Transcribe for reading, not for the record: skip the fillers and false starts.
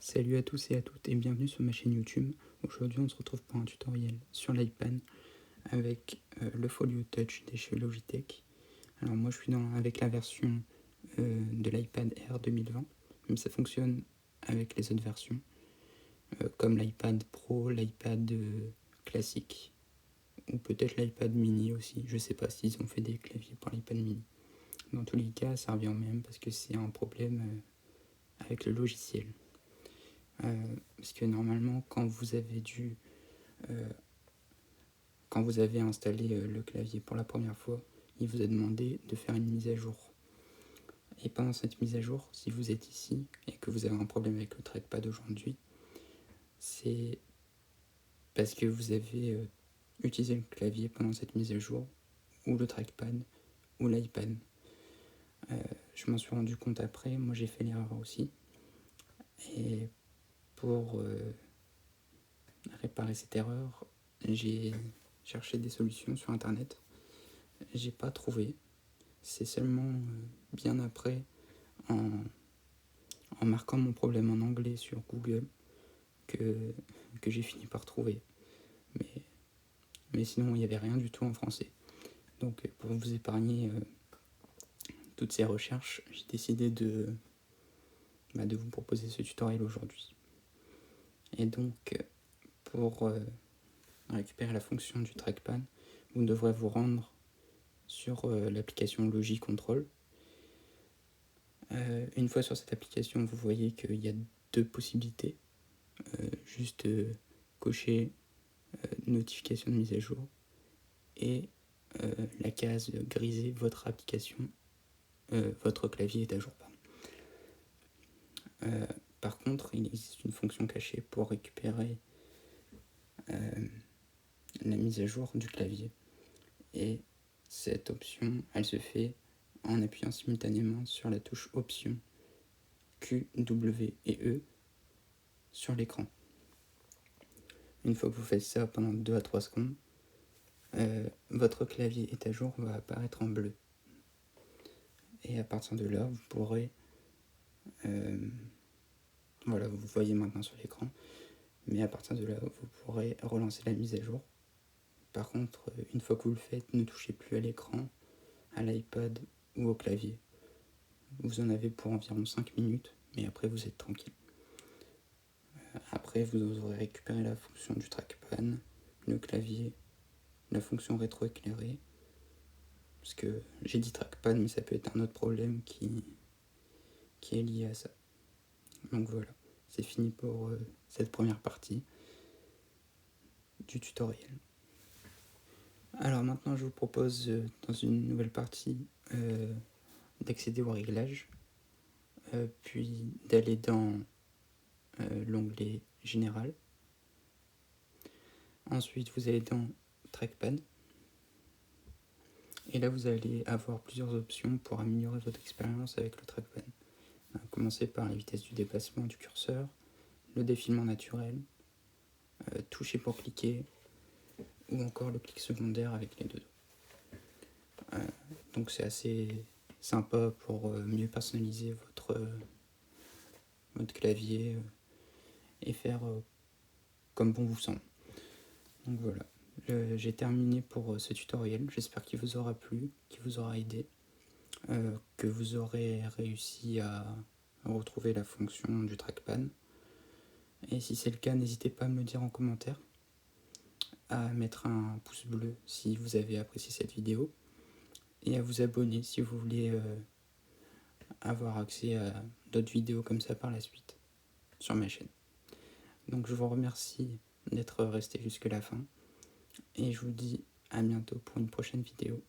Salut à tous et à toutes et bienvenue sur ma chaîne YouTube. Aujourd'hui on se retrouve pour un tutoriel sur l'iPad avec le Folio Touch de chez Logitech. Alors moi je suis avec la version de l'iPad Air 2020, mais ça fonctionne avec les autres versions comme l'iPad Pro, l'iPad classique ou peut-être l'iPad mini aussi. Je sais pas s'ils ont fait des claviers pour l'iPad mini. Dans tous les cas ça revient au même parce que c'est un problème avec le logiciel. Parce que normalement quand vous avez installé le clavier pour la première fois, il vous a demandé de faire une mise à jour. Et pendant cette mise à jour, si vous êtes ici et que vous avez un problème avec le trackpad aujourd'hui, c'est parce que vous avez utilisé le clavier pendant cette mise à jour, ou le trackpad, ou l'iPad. Je m'en suis rendu compte après, moi j'ai fait l'erreur aussi. Et pour réparer cette erreur, j'ai cherché des solutions sur internet. J'ai pas trouvé. C'est seulement bien après, en marquant mon problème en anglais sur Google, que j'ai fini par trouver. Mais sinon, il n'y avait rien du tout en français. Donc, pour vous épargner toutes ces recherches, j'ai décidé de vous proposer ce tutoriel aujourd'hui. Et donc, pour récupérer la fonction du trackpad, vous devrez vous rendre sur l'application Logi Control. Une fois sur cette application, vous voyez qu'il y a deux possibilités. Juste cocher notification de mise à jour et la case grisée votre application, votre clavier est à jour. Par contre, il existe une fonction cachée pour récupérer la mise à jour du clavier. Et cette option, elle se fait en appuyant simultanément sur la touche Option Q, W et E sur l'écran. Une fois que vous faites ça pendant 2 à 3 secondes, votre clavier est à jour va apparaître en bleu. Et à partir de là, vous pourrez... voilà, vous voyez maintenant sur l'écran. Mais à partir de là, vous pourrez relancer la mise à jour. Par contre, une fois que vous le faites, ne touchez plus à l'écran, à l'iPad ou au clavier. Vous en avez pour environ 5 minutes, mais après vous êtes tranquille. Après, vous aurez récupéré la fonction du trackpad, le clavier, la fonction rétroéclairée. Parce que j'ai dit trackpad, mais ça peut être un autre problème qui est lié à ça. Donc voilà, c'est fini pour cette première partie du tutoriel. Alors maintenant, je vous propose dans une nouvelle partie d'accéder aux réglages, puis d'aller dans l'onglet Général. Ensuite, vous allez dans Trackpad. Et là, vous allez avoir plusieurs options pour améliorer votre expérience avec le trackpad. On va commencer par la vitesse du déplacement du curseur, le défilement naturel, toucher pour cliquer, ou encore le clic secondaire avec les deux doigts. Donc c'est assez sympa pour mieux personnaliser votre clavier et faire comme bon vous semble. Donc voilà, j'ai terminé pour ce tutoriel. J'espère qu'il vous aura plu, qu'il vous aura aidé, que vous aurez réussi à retrouver la fonction du trackpad. Et si c'est le cas, n'hésitez pas à me le dire en commentaire, à mettre un pouce bleu si vous avez apprécié cette vidéo et à vous abonner si vous voulez avoir accès à d'autres vidéos comme ça par la suite sur ma chaîne. Donc je vous remercie d'être resté jusque la fin et je vous dis à bientôt pour une prochaine vidéo.